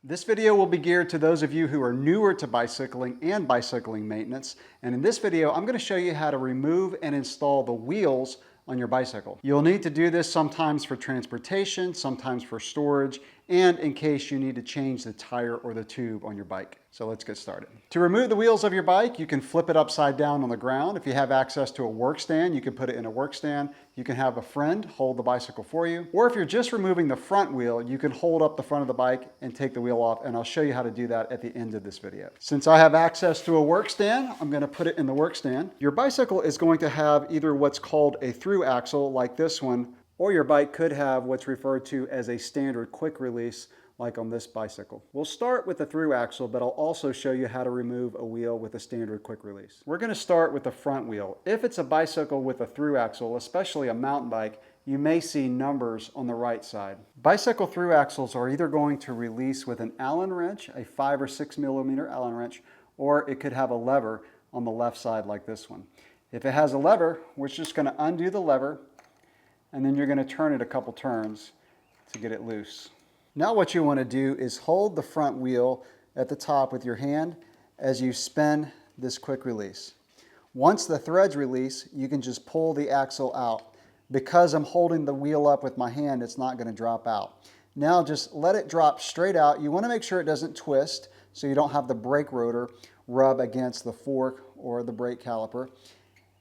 This video will be geared to those of you who are newer to bicycling and bicycling maintenance. And in this video, I'm going to show you how to remove and install the wheels on your bicycle. You'll need to do this sometimes for transportation, sometimes for storage, and in case you need to change the tire or the tube on your bike. So let's get started. To remove the wheels of your bike, you can flip it upside down on the ground. If you have access to a work stand, you can put it in a work stand. You can have a friend hold the bicycle for you. Or if you're just removing the front wheel, you can hold up the front of the bike and take the wheel off, and I'll show you how to do that at the end of this video. Since I have access to a work stand, I'm going to put it in the work stand. Your bicycle is going to have either what's called a through axle like this one, or your bike could have what's referred to as a standard quick release like on this bicycle. We'll start with the through axle, but I'll also show you how to remove a wheel with a standard quick release. We're going to start with the front wheel. If it's a bicycle with a through axle, especially a mountain bike, you may see numbers on the right side. Bicycle through axles are either going to release with an Allen wrench, a 5 or 6 millimeter Allen wrench, or it could have a lever on the left side like this one. If it has a lever, we're just going to undo the lever, and then you're going to turn it a couple turns to get it loose. Now what you want to do is hold the front wheel at the top with your hand as you spin this quick release. Once the threads release, you can just pull the axle out. Because I'm holding the wheel up with my hand, it's not going to drop out. Now just let it drop straight out. You want to make sure it doesn't twist so you don't have the brake rotor rub against the fork or the brake caliper.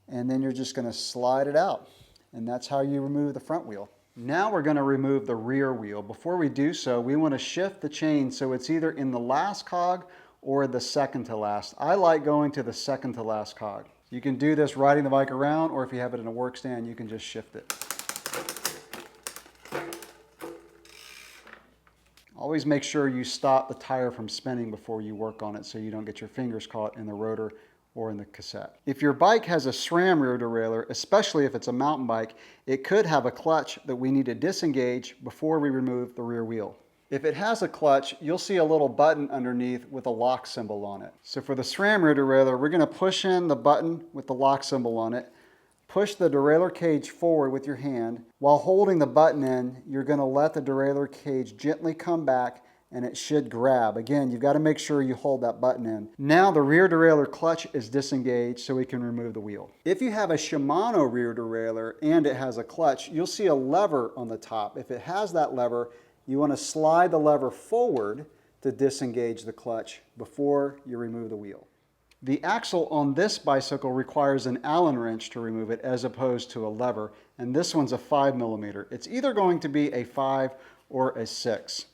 And then you're just going to slide it out. And that's how you remove the front wheel. Now we're going to remove the rear wheel. Before we do so, we want to shift the chain so it's either in the last cog or the second to last. I like going to the second to last cog. You can do this riding the bike around, or if you have it in a work stand, you can just shift it. Always make sure you stop the tire from spinning before you work on it so you don't get your fingers caught in the rotor or in the cassette. If your bike has a SRAM rear derailleur, especially if it's a mountain bike, it could have a clutch that we need to disengage before we remove the rear wheel. If it has a clutch, you'll see a little button underneath with a lock symbol on it. So for the SRAM rear derailleur, we're going to push in the button with the lock symbol on it. Push the derailleur cage forward with your hand. While holding the button in, you're going to let the derailleur cage gently come back and it should grab. Again, you've got to make sure you hold that button in. Now the rear derailleur clutch is disengaged so we can remove the wheel. If you have a Shimano rear derailleur and it has a clutch, you'll see a lever on the top. If it has that lever, you want to slide the lever forward to disengage the clutch before you remove the wheel. The axle on this bicycle requires an Allen wrench to remove it as opposed to a lever, and this one's a 5 millimeter. It's either going to be a 5 or a 6.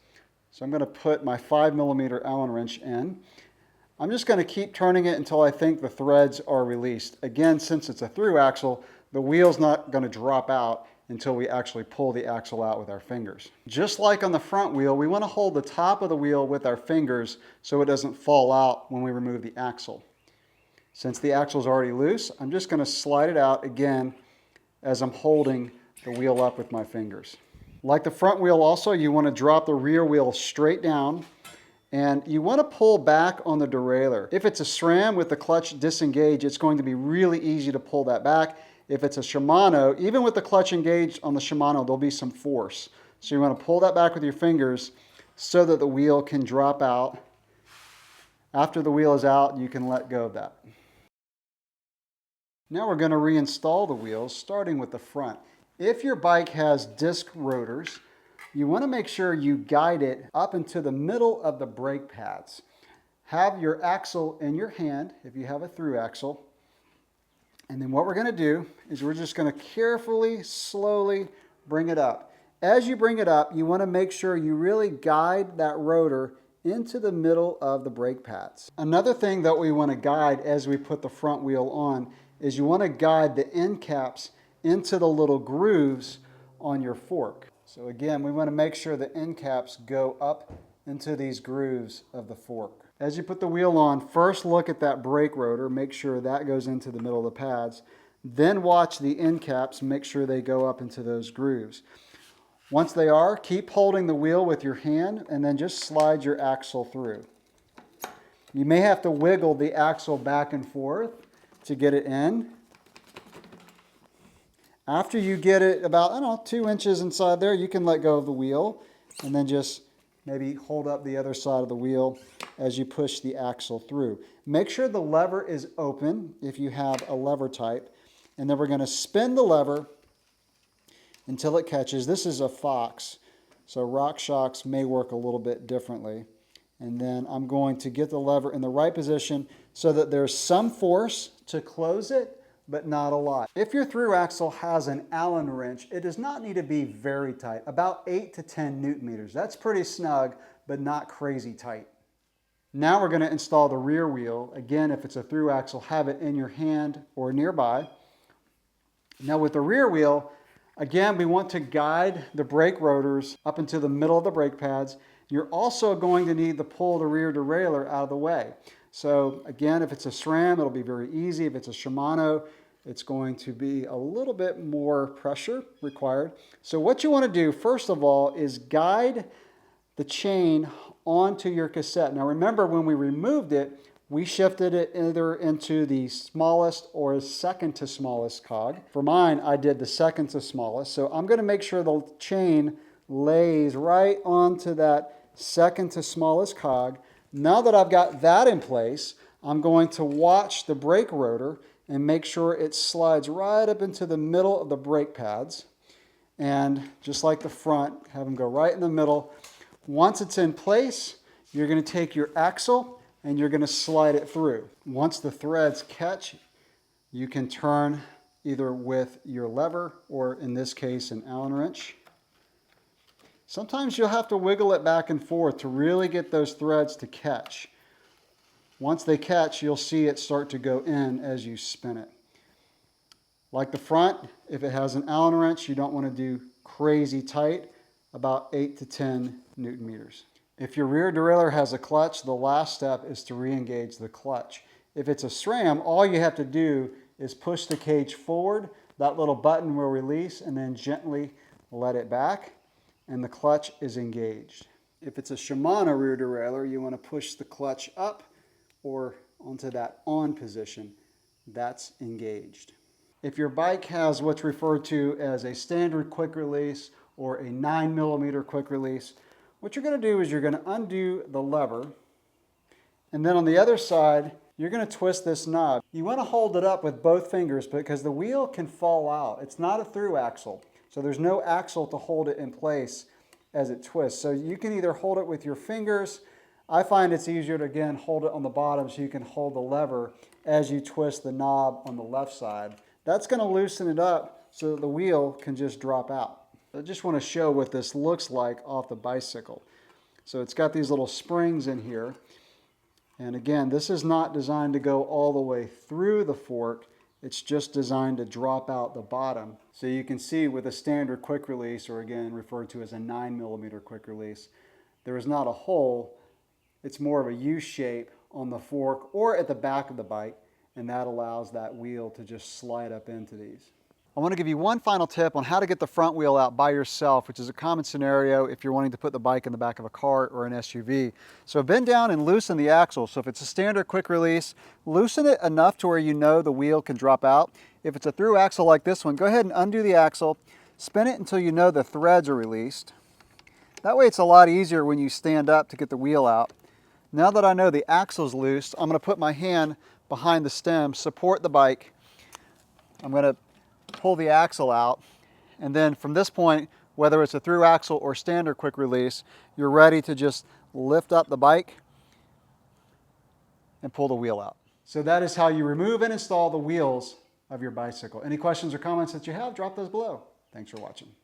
So I'm going to put my 5 millimeter Allen wrench in. I'm just going to keep turning it until I think the threads are released. Again, since it's a through axle, the wheel's not going to drop out until we actually pull the axle out with our fingers. Just like on the front wheel, we want to hold the top of the wheel with our fingers so it doesn't fall out when we remove the axle. Since the axle is already loose, I'm just going to slide it out again as I'm holding the wheel up with my fingers. Like the front wheel also, you want to drop the rear wheel straight down, and you want to pull back on the derailleur. If it's a SRAM with the clutch disengaged, it's going to be really easy to pull that back. If it's a Shimano, even with the clutch engaged on the Shimano, there'll be some force. So you want to pull that back with your fingers so that the wheel can drop out. After the wheel is out, you can let go of that. Now we're going to reinstall the wheels, starting with the front. If your bike has disc rotors, you want to make sure you guide it up into the middle of the brake pads. Have your axle in your hand if you have a through axle. And then what we're going to do is we're just going to carefully, slowly bring it up. As you bring it up, you want to make sure you really guide that rotor into the middle of the brake pads. Another thing that we want to guide as we put the front wheel on is you want to guide the end caps into the little grooves on your fork. So again, we want to make sure the end caps go up into these grooves of the fork. As you put the wheel on, first look at that brake rotor, make sure that goes into the middle of the pads. Then watch the end caps, make sure they go up into those grooves. Once they are, keep holding the wheel with your hand and then just slide your axle through. You may have to wiggle the axle back and forth to get it in. After you get it about, 2 inches inside there, you can let go of the wheel and then just maybe hold up the other side of the wheel as you push the axle through. Make sure the lever is open if you have a lever type. And then we're going to spin the lever until it catches. This is a Fox, so RockShox may work a little bit differently. And then I'm going to get the lever in the right position so that there's some force to close it, but not a lot. If your through axle has an Allen wrench, it does not need to be very tight, about 8 to 10 Newton meters. That's pretty snug, but not crazy tight. Now we're going to install the rear wheel. Again, if it's a through axle, have it in your hand or nearby. Now with the rear wheel, again, we want to guide the brake rotors up into the middle of the brake pads. You're also going to need to pull the rear derailleur out of the way. So again, if it's a SRAM, it'll be very easy. If it's a Shimano, it's going to be a little bit more pressure required. So what you want to do, first of all, is guide the chain onto your cassette. Now remember, when we removed it, we shifted it either into the smallest or second to smallest cog. For mine, I did the second to smallest. So I'm going to make sure the chain lays right onto that second to smallest cog. Now that I've got that in place, I'm going to watch the brake rotor and make sure it slides right up into the middle of the brake pads. And just like the front, have them go right in the middle. Once it's in place, you're going to take your axle and you're going to slide it through. Once the threads catch, you can turn either with your lever or, in this case, an Allen wrench. Sometimes you'll have to wiggle it back and forth to really get those threads to catch. Once they catch, you'll see it start to go in as you spin it. Like the front, if it has an Allen wrench, you don't want to do crazy tight, about 8 to 10 Newton meters. If your rear derailleur has a clutch, the last step is to re-engage the clutch. If it's a SRAM, all you have to do is push the cage forward, that little button will release, and then gently let it back, and the clutch is engaged. If it's a Shimano rear derailleur, you want to push the clutch up or onto that on position. That's engaged. If your bike has what's referred to as a standard quick release or a 9mm quick release, what you're going to do is you're going to undo the lever, and then on the other side, you're going to twist this knob. You want to hold it up with both fingers because the wheel can fall out. It's not a through axle, so there's no axle to hold it in place as it twists. So you can either hold it with your fingers. I find it's easier to, again, hold it on the bottom so you can hold the lever as you twist the knob on the left side. That's going to loosen it up so that the wheel can just drop out. I just want to show what this looks like off the bicycle. So it's got these little springs in here. And again, this is not designed to go all the way through the fork. It's just designed to drop out the bottom. So you can see with a standard quick release, or again referred to as a 9mm quick release, there is not a hole. It's more of a U shape on the fork or at the back of the bike, and that allows that wheel to just slide up into these. I want to give you one final tip on how to get the front wheel out by yourself, which is a common scenario if you're wanting to put the bike in the back of a car or an SUV. So bend down and loosen the axle. So if it's a standard quick release, loosen it enough to where you know the wheel can drop out. If it's a through axle like this one, go ahead and undo the axle, spin it until you know the threads are released. That way it's a lot easier when you stand up to get the wheel out. Now that I know the axle's loose, I'm going to put my hand behind the stem, support the bike. I'm going to pull the axle out, and then from this point, whether it's a through axle or standard quick release, you're ready to just lift up the bike and pull the wheel out. So that is how you remove and install the wheels of your bicycle. Any questions or comments that you have, drop those below. Thanks for watching.